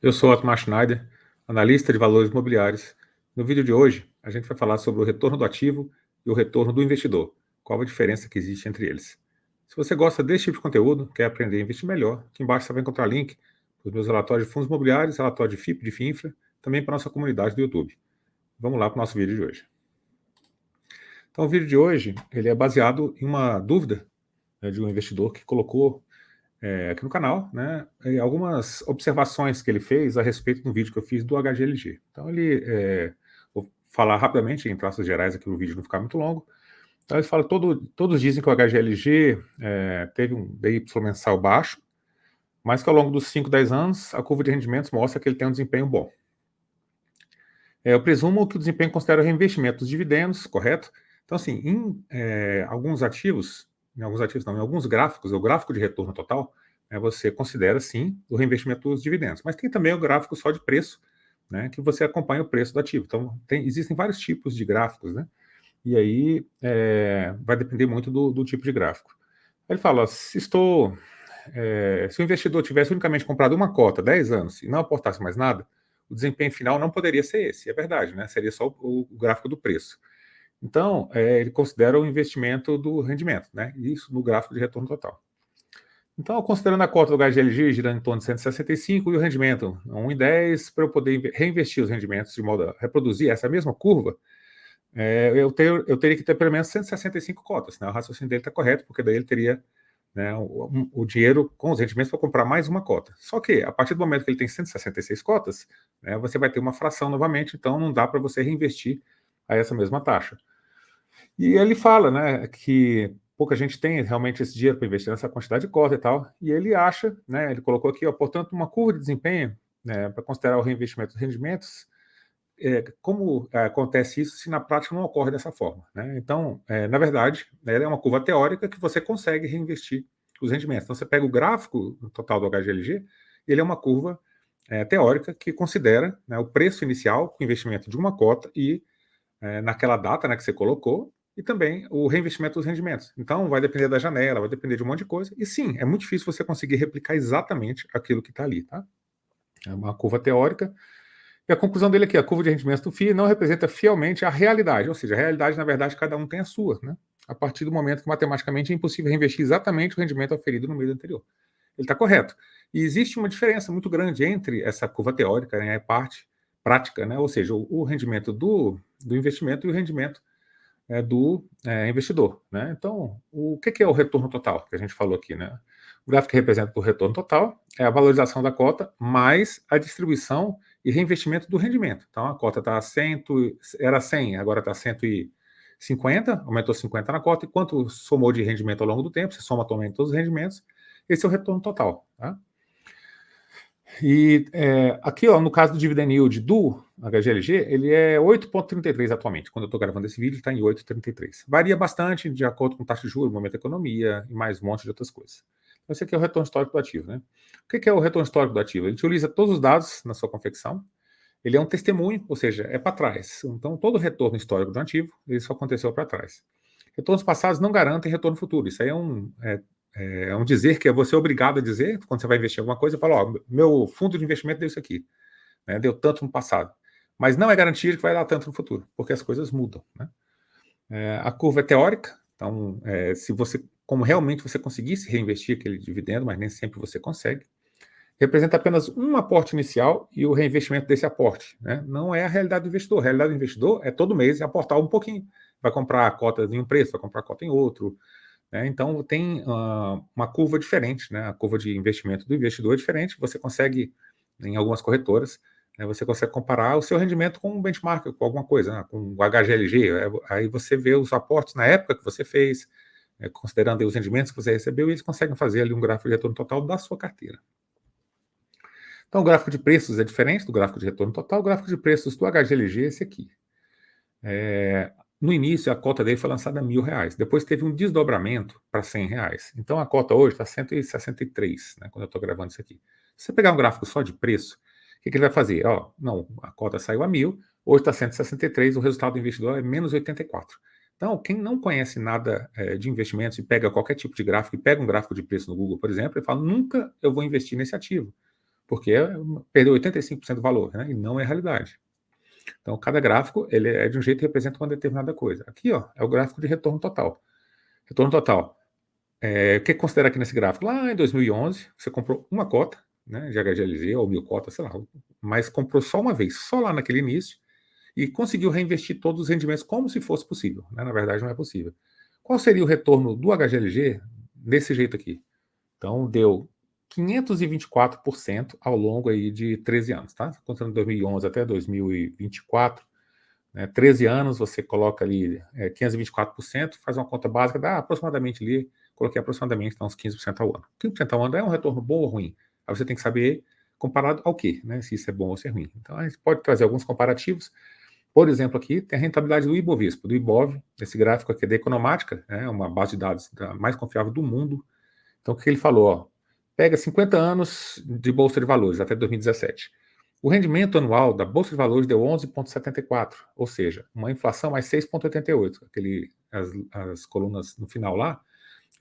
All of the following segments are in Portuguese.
Eu sou Otmar Schneider, analista de valores imobiliários. No vídeo de hoje, a gente vai falar sobre o retorno do ativo e o retorno do investidor. Qual a diferença que existe entre eles? Se você gosta desse tipo de conteúdo, quer aprender a investir melhor, aqui embaixo você vai encontrar link para os meus relatórios de fundos imobiliários, relatório de FIP, de FINFRA, também para a nossa comunidade do YouTube. Vamos lá para o nosso vídeo de hoje. Então, o vídeo de hoje ele é baseado em uma dúvida de um investidor que colocou aqui no canal, né, algumas observações que ele fez a respeito do vídeo que eu fiz do HGLG. Então vou falar rapidamente em traços gerais aqui para o vídeo não ficar muito longo. Então ele fala, todos dizem que o HGLG teve um DY mensal baixo, mas que ao longo dos 5, 10 anos a curva de rendimentos mostra que ele tem um desempenho bom. Eu presumo que o desempenho considera o reinvestimento dos dividendos, correto? Então assim, em alguns ativos, em alguns gráficos, o gráfico de retorno total, você considera, sim, o reinvestimento dos dividendos. Mas tem também o gráfico só de preço, né, que você acompanha o preço do ativo. Então, existem vários tipos de gráficos, né? E aí vai depender muito do tipo de gráfico. Ele fala, se o investidor tivesse unicamente comprado uma cota 10 anos e não aportasse mais nada, o desempenho final não poderia ser esse, é verdade, né? Seria só o gráfico do preço. Então, ele considera o investimento do rendimento, né? Isso no gráfico de retorno total. Então, considerando a cota do HGLG girando em torno de 165 e o rendimento a 1,10, para eu poder reinvestir os rendimentos de modo a reproduzir essa mesma curva, eu teria que ter pelo menos 165 cotas, né? O raciocínio dele está correto, porque daí ele teria, né, o dinheiro com os rendimentos para comprar mais uma cota. Só que, a partir do momento que ele tem 166 cotas, né, você vai ter uma fração novamente, então não dá para você reinvestir a essa mesma taxa. E ele fala, né, que pouca gente tem realmente esse dinheiro para investir nessa quantidade de cota e tal, e ele acha, né, ele colocou aqui, ó, portanto, uma curva de desempenho, né, para considerar o reinvestimento dos rendimentos, como acontece isso se na prática não ocorre dessa forma, né? Então, na verdade, ela é uma curva teórica que você consegue reinvestir os rendimentos. Então, você pega o gráfico total do HGLG, ele é uma curva teórica que considera, né, o preço inicial com investimento de uma cota e naquela data, né, que você colocou, e também o reinvestimento dos rendimentos. Então, vai depender da janela, vai depender de um monte de coisa. E sim, é muito difícil você conseguir replicar exatamente aquilo que está ali, tá? É uma curva teórica. E a conclusão dele aqui, a curva de rendimentos do FII não representa fielmente a realidade, ou seja, a realidade, na verdade, cada um tem a sua, né? A partir do momento que matematicamente é impossível reinvestir exatamente o rendimento oferido no mês anterior. Ele está correto. E existe uma diferença muito grande entre essa curva teórica, né, a parte prática, né, ou seja, o rendimento do investimento e o rendimento do investidor, né? Então, o que é o retorno total que a gente falou aqui, né? O gráfico que representa o retorno total é a valorização da cota mais a distribuição e reinvestimento do rendimento. Então, a cota está era 100, agora está 150, aumentou 50 na cota, e quanto somou de rendimento ao longo do tempo, você soma atualmente todos os rendimentos, esse é o retorno total, tá? E aqui, ó, no caso do dividend yield do HGLG, ele é 8,33 atualmente. Quando eu estou gravando esse vídeo, está em 8,33. Varia bastante de acordo com taxa de juros, momento da economia e mais um monte de outras coisas. Então, esse aqui é o retorno histórico do ativo, né? O que é o retorno histórico do ativo? Ele utiliza todos os dados na sua confecção. Ele é um testemunho, ou seja, é para trás. Então, todo o retorno histórico do ativo, ele só aconteceu para trás. Retornos passados não garantem retorno futuro. Isso aí é um dizer que você é obrigado a dizer, quando você vai investir em alguma coisa, fala, ó, meu fundo de investimento deu isso aqui, né, deu tanto no passado. Mas não é garantia que vai dar tanto no futuro, porque as coisas mudam, né? A curva é teórica, então, se você, como realmente você conseguisse reinvestir aquele dividendo, mas nem sempre você consegue, representa apenas um aporte inicial e o reinvestimento desse aporte, né? Não é a realidade do investidor. A realidade do investidor é todo mês aportar um pouquinho. Vai comprar cotas em um preço, vai comprar cota em outro, né? Então, tem uma curva diferente, né? A curva de investimento do investidor é diferente. Você consegue, em algumas corretoras, né, você consegue comparar o seu rendimento com um benchmark, com alguma coisa, né, com o HGLG. Aí você vê os aportes na época que você fez, considerando os rendimentos que você recebeu, e eles conseguem fazer ali um gráfico de retorno total da sua carteira. Então, o gráfico de preços é diferente do gráfico de retorno total. O gráfico de preços do HGLG é esse aqui. No início, a cota dele foi lançada a R$1.000. Depois teve um desdobramento para R$100. Então, a cota hoje está 163, né, quando eu estou gravando isso aqui. Se você pegar um gráfico só de preço, o que ele vai fazer? Ó, não, a cota saiu a 1.000, hoje está 163, o resultado do investidor é menos 84. Então, quem não conhece nada de investimentos e pega qualquer tipo de gráfico, e pega um gráfico de preço no Google, por exemplo, e fala, nunca eu vou investir nesse ativo. porque perdeu 85% do valor, né? E não é a realidade. Então, cada gráfico ele é de um jeito e representa uma determinada coisa. Aqui, ó, é o gráfico de retorno total. Retorno total. O que considera aqui nesse gráfico? Lá em 2011, você comprou uma cota, né, de HGLG, ou 1.000 cotas, sei lá, mas comprou só uma vez, só lá naquele início, e conseguiu reinvestir todos os rendimentos como se fosse possível, né? Na verdade, não é possível. Qual seria o retorno do HGLG desse jeito aqui? Então, deu 524% ao longo aí de 13 anos, tá? Contando 2011 até 2024, né, 13 anos, você coloca ali 524%, faz uma conta básica, dá aproximadamente ali, coloquei aproximadamente, então, uns 15% ao ano. 15% ao ano é um retorno bom ou ruim? Aí você tem que saber comparado ao quê, né? Se isso é bom ou se é ruim. Então, a gente pode trazer alguns comparativos. Por exemplo, aqui tem a rentabilidade do Ibovespa, do Ibov, esse gráfico aqui é da Economática, né, uma base de dados mais confiável do mundo. Então, o que ele falou? Ó, pega 50 anos de Bolsa de Valores, até 2017. O rendimento anual da Bolsa de Valores deu 11,74, ou seja, uma inflação mais 6,88. As colunas no final lá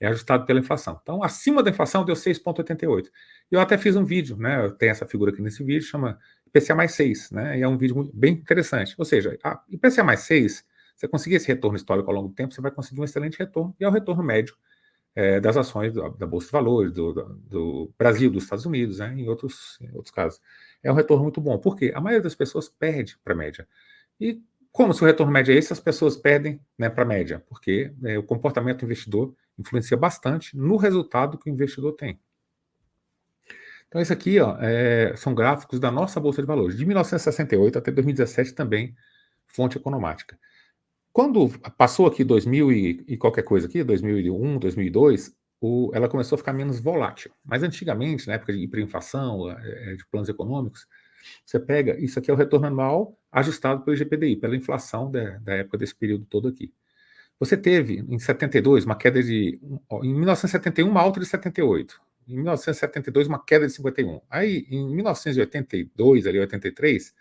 é ajustado pela inflação. Então, acima da inflação deu 6,88. E eu até fiz um vídeo, né? Eu tenho essa figura aqui nesse vídeo, chama IPCA mais 6, né? E é um vídeo bem interessante. Ou seja, a IPCA mais 6, você conseguir esse retorno histórico ao longo do tempo, você vai conseguir um excelente retorno, e é o retorno médio das ações da Bolsa de Valores, do Brasil, dos Estados Unidos, né, em outros casos. É um retorno muito bom, porque a maioria das pessoas perde para a média. E como se o retorno médio é esse, as pessoas perdem, né, para a média, porque o comportamento do investidor influencia bastante no resultado que o investidor tem. Então, isso aqui, ó, são gráficos da nossa Bolsa de Valores, de 1968 até 2017 também, fonte economática. Quando passou aqui 2000 e qualquer coisa aqui, 2001, 2002, ela começou a ficar menos volátil. Mas antigamente, na época de hiperinflação, de planos econômicos, você pega, isso aqui é o retorno anual ajustado pelo IGPDI, pela inflação da época desse período todo aqui. Você teve, em 72, uma queda em 1971, uma alta de 78. Em 1972, uma queda de 51. Aí, em 1982, ali, 83,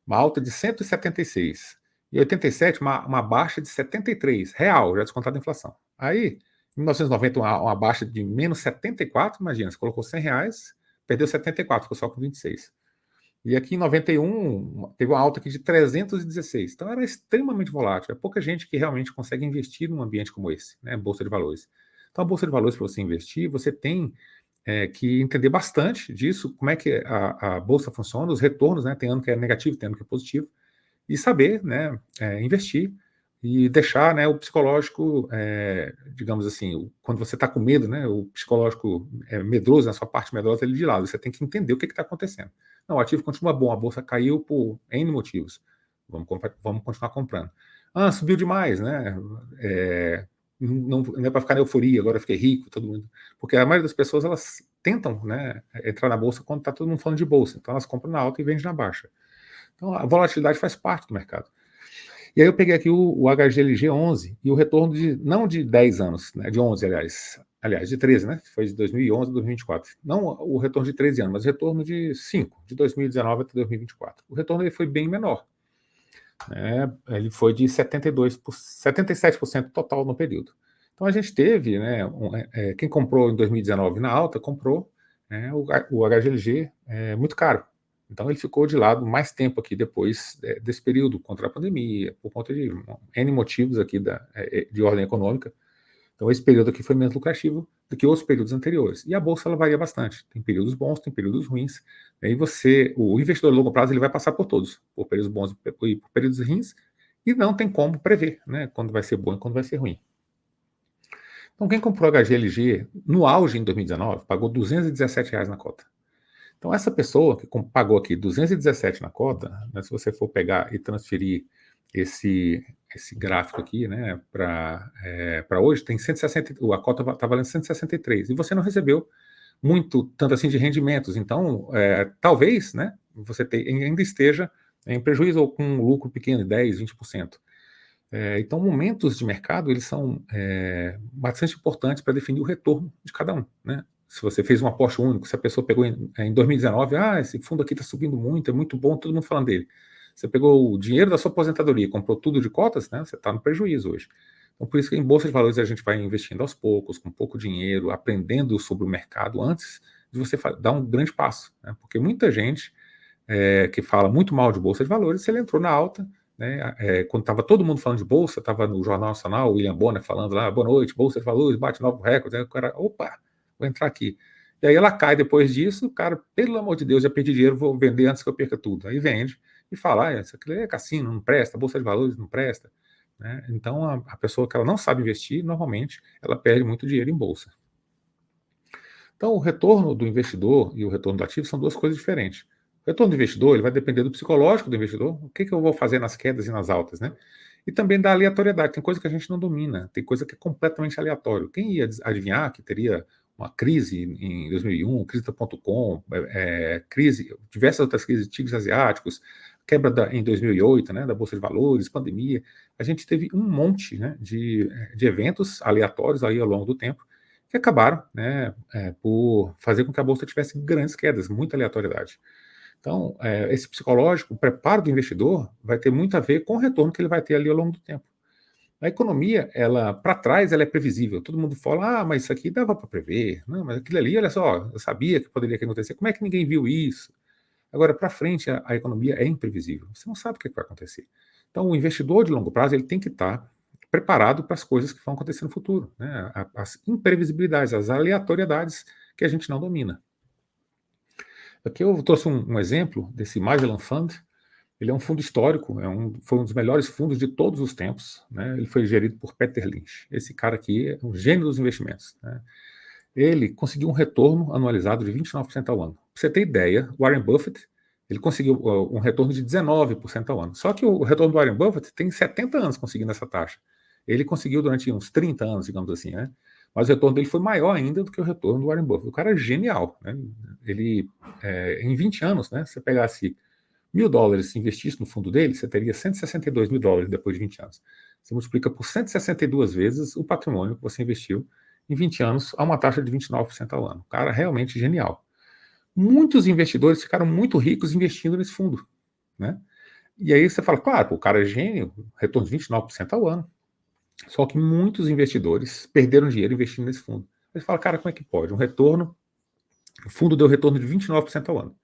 uma alta de 176. E 87, uma baixa de 73, real, já descontado a inflação. Aí, em 1990, uma baixa de menos 74, imagina, você colocou R$ 100, perdeu 74, ficou só com 26. E aqui em 91, teve uma alta aqui de 316. Então era extremamente volátil. É pouca gente que realmente consegue investir num ambiente como esse, né? Bolsa de Valores. Então a Bolsa de Valores, para você investir, você tem que entender bastante disso, como é que a Bolsa funciona, os retornos, né? Tem ano que é negativo, tem ano que é positivo, e saber, né, investir e deixar, né, o psicológico, digamos assim, quando você está com medo, né, o psicológico medroso, a sua parte medrosa, ele de lado. Você tem que entender o que está acontecendo. Não, o ativo continua bom, a bolsa caiu por N motivos. Vamos continuar comprando. Ah, subiu demais, né? Não é para ficar na euforia, agora eu fiquei rico, todo mundo. Porque a maioria das pessoas, elas tentam, né, entrar na bolsa quando está todo mundo falando de bolsa. Então elas compram na alta e vendem na baixa. Então, a volatilidade faz parte do mercado. E aí eu peguei aqui o HGLG 11 e o retorno não de 10 anos, né, de 11, aliás, de 13, né, foi de 2011 a 2024. Não o retorno de 13 anos, mas o retorno de 5, de 2019 até 2024. O retorno ele foi bem menor. Né, ele foi de 77% total no período. Então a gente teve, né, quem comprou em 2019 na alta, comprou o HGLG muito caro. Então ele ficou de lado mais tempo aqui depois desse período, contra a pandemia, por conta de N motivos aqui de ordem econômica. Então esse período aqui foi menos lucrativo do que outros períodos anteriores. E a bolsa ela varia bastante. Tem períodos bons, tem períodos ruins. E o investidor a longo prazo, ele vai passar por todos, por períodos bons e por períodos ruins, e não tem como prever, né, quando vai ser bom e quando vai ser ruim. Então quem comprou HGLG no auge em 2019 pagou R$ 217 na cota. Então, essa pessoa que pagou aqui 217 na cota, né, se você for pegar e transferir esse gráfico aqui, né, para hoje, tem 160, a cota está valendo 163, e você não recebeu tanto assim de rendimentos. Então, talvez, né, você ainda esteja em prejuízo ou com um lucro pequeno, 10%, 20%. Então, momentos de mercado, eles são bastante importantes para definir o retorno de cada um, né? Se você fez um aporte único, se a pessoa pegou em 2019, esse fundo aqui está subindo muito, é muito bom, todo mundo falando dele. Você pegou o dinheiro da sua aposentadoria, comprou tudo de cotas, né? Você está no prejuízo hoje. Então, por isso que em bolsa de valores a gente vai investindo aos poucos, com pouco dinheiro, aprendendo sobre o mercado antes de você dar um grande passo, né? Porque muita gente que fala muito mal de Bolsa de Valores, se ele entrou na alta, né, quando estava todo mundo falando de Bolsa, estava no Jornal Nacional, o William Bonner falando lá, boa noite, Bolsa de Valores, bate novo recorde, aí o cara, opa, vou entrar aqui. E aí ela cai depois disso, o cara, pelo amor de Deus, já perdi dinheiro, vou vender antes que eu perca tudo. Aí vende e fala, isso aqui é cassino, não presta, Bolsa de Valores não presta. Né? Então, a pessoa que ela não sabe investir, normalmente, ela perde muito dinheiro em Bolsa. Então, o retorno do investidor e o retorno do ativo são duas coisas diferentes. O retorno do investidor ele vai depender do psicológico do investidor, o que eu vou fazer nas quedas e nas altas, né? E também da aleatoriedade, tem coisa que a gente não domina, tem coisa que é completamente aleatório. Quem ia adivinhar que teria uma crise em 2001, crise da .com, diversas outras crises, tigres asiáticos, quebra em 2008, né, da Bolsa de Valores, pandemia. A gente teve um monte, né, de eventos aleatórios aí ao longo do tempo, que acabaram, né, por fazer com que a Bolsa tivesse grandes quedas, muita aleatoriedade. Então, esse psicológico, o preparo do investidor, vai ter muito a ver com o retorno que ele vai ter ali ao longo do tempo. A economia, ela para trás, ela é previsível. Todo mundo fala, mas isso aqui dava para prever. Não, mas aquilo ali, olha só, eu sabia que poderia acontecer. Como é que ninguém viu isso? Agora, para frente, a economia é imprevisível. Você não sabe o que vai acontecer. Então, o investidor de longo prazo, ele tem que estar preparado para as coisas que vão acontecer no futuro, né? As imprevisibilidades, as aleatoriedades que a gente não domina. Aqui eu trouxe um exemplo desse Magellan Fund. Ele é um fundo histórico, foi um dos melhores fundos de todos os tempos. Né? Ele foi gerido por Peter Lynch. Esse cara aqui é um gênio dos investimentos. Né? Ele conseguiu um retorno anualizado de 29% ao ano. Pra você ter ideia, Warren Buffett ele conseguiu um retorno de 19% ao ano. Só que o retorno do Warren Buffett tem 70 anos conseguindo essa taxa. Ele conseguiu durante uns 30 anos, digamos assim, né? Mas o retorno dele foi maior ainda do que o retorno do Warren Buffett. O cara é genial. Né? Ele, em 20 anos, né, se você pegasse $1.000 e investisse no fundo dele, você teria $162.000 depois de 20 anos. Você multiplica por 162 vezes o patrimônio que você investiu em 20 anos a uma taxa de 29% ao ano. Cara, realmente genial. Muitos investidores ficaram muito ricos investindo nesse fundo. Né? E aí você fala, claro, o cara é gênio, retorno de 29% ao ano. Só que muitos investidores perderam dinheiro investindo nesse fundo. Aí você fala, cara, como é que pode? O fundo deu retorno de 29% ao ano.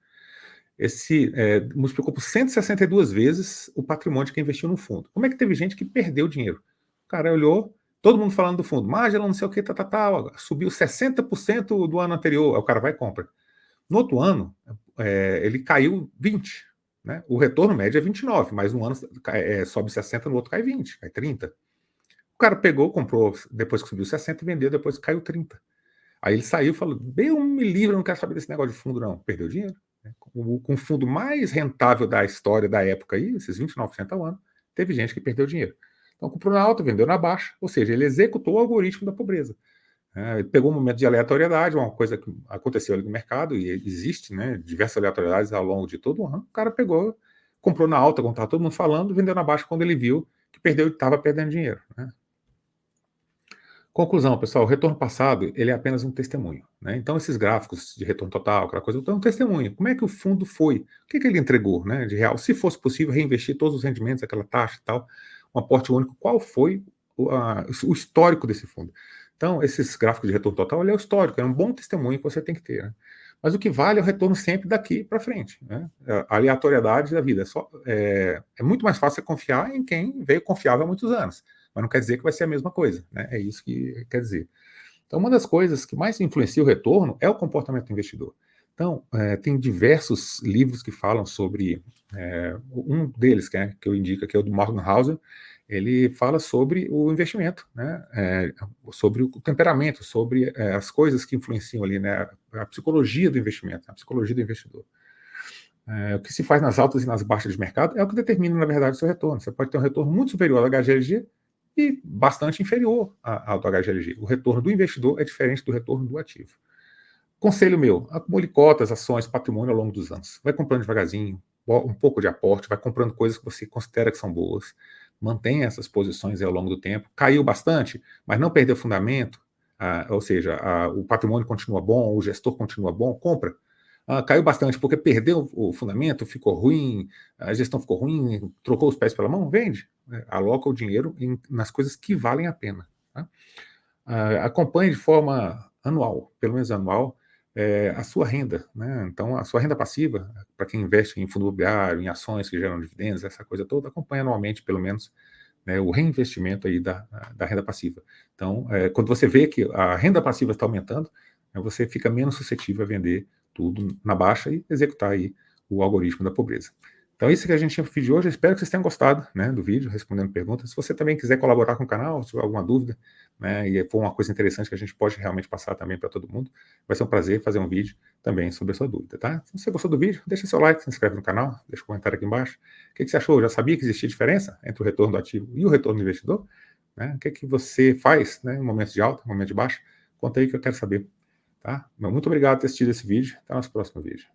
Multiplicou por 162 vezes o patrimônio de quem investiu no fundo. Como é que teve gente que perdeu dinheiro? O cara olhou, todo mundo falando do fundo, Magellan, não sei o que, subiu 60% do ano anterior, aí o cara vai e compra. No outro ano, ele caiu 20%. Né? O retorno médio é 29%, mas um ano sobe 60%, no outro cai 20%, cai 30%. O cara pegou, comprou depois que subiu 60% e vendeu depois que caiu 30%. Aí ele saiu e falou, Deus me livre, eu não quero saber desse negócio de fundo não. Perdeu dinheiro. Né? Com o fundo mais rentável da história da época aí, esses 29% ao ano, teve gente que perdeu dinheiro. Então comprou na alta, vendeu na baixa, ou seja, ele executou o algoritmo da pobreza. Ele pegou um momento de aleatoriedade, uma coisa que aconteceu ali no mercado, e existe, né, diversas aleatoriedades ao longo de todo o ano. O cara pegou, comprou na alta, quando estava todo mundo falando, vendeu na baixa quando ele viu que estava perdendo dinheiro. Né? Conclusão, pessoal, o retorno passado ele é apenas um testemunho. Né? Então, esses gráficos de retorno total, aquela coisa, é um testemunho. Como é que o fundo foi? O que ele entregou, né, de real? Se fosse possível reinvestir todos os rendimentos, aquela taxa e tal, um aporte único, qual foi o histórico desse fundo? Então, esses gráficos de retorno total, ele é o histórico, é um bom testemunho que você tem que ter. Né? Mas o que vale é o retorno sempre daqui para frente. Né? A aleatoriedade da vida. É muito mais fácil você confiar em quem veio confiável há muitos anos. Mas não quer dizer que vai ser a mesma coisa. Né? É isso que quer dizer. Então, uma das coisas que mais influencia o retorno é o comportamento do investidor. Então, tem diversos livros que falam sobre. Um deles, que eu indico aqui, é o do Morgan Housel. Ele fala sobre o investimento, né? Sobre o temperamento, sobre as coisas que influenciam ali, né? A psicologia do investimento, a psicologia do investidor. O que se faz nas altas e nas baixas de mercado é o que determina, na verdade, o seu retorno. Você pode ter um retorno muito superior ao HGLG e bastante inferior ao do HGLG. O retorno do investidor é diferente do retorno do ativo. Conselho meu, acumule cotas, ações, patrimônio ao longo dos anos. Vai comprando devagarzinho, um pouco de aporte, vai comprando coisas que você considera que são boas, mantenha essas posições ao longo do tempo. Caiu bastante, mas não perdeu fundamento, ou seja, o patrimônio continua bom, o gestor continua bom, compra. Caiu bastante porque perdeu o fundamento, ficou ruim, a gestão ficou ruim, trocou os pés pela mão, vende. Aloca o dinheiro nas coisas que valem a pena. Tá? Acompanhe de forma anual, pelo menos anual, a sua renda, né? Então, a sua renda passiva, para quem investe em fundo imobiliário, em ações que geram dividendos, essa coisa toda, acompanha anualmente, pelo menos, né, o reinvestimento aí da renda passiva. Então, quando você vê que a renda passiva está aumentando, né, você fica menos suscetível a vender tudo na baixa e executar aí o algoritmo da pobreza. Então, isso que a gente tinha para o vídeo de hoje. Eu espero que vocês tenham gostado, né, do vídeo, respondendo perguntas. Se você também quiser colaborar com o canal, se tiver alguma dúvida, né, e for uma coisa interessante que a gente pode realmente passar também para todo mundo, vai ser um prazer fazer um vídeo também sobre a sua dúvida, tá? Se você gostou do vídeo, deixa seu like, se inscreve no canal, deixa um comentário aqui embaixo. O que você achou? Já sabia que existia diferença entre o retorno do ativo e o retorno do investidor? Né? O que você faz, né, em momentos de alta, em momentos de baixa? Conta aí que eu quero saber, tá? Muito obrigado por ter assistido esse vídeo. Até o nosso próximo vídeo.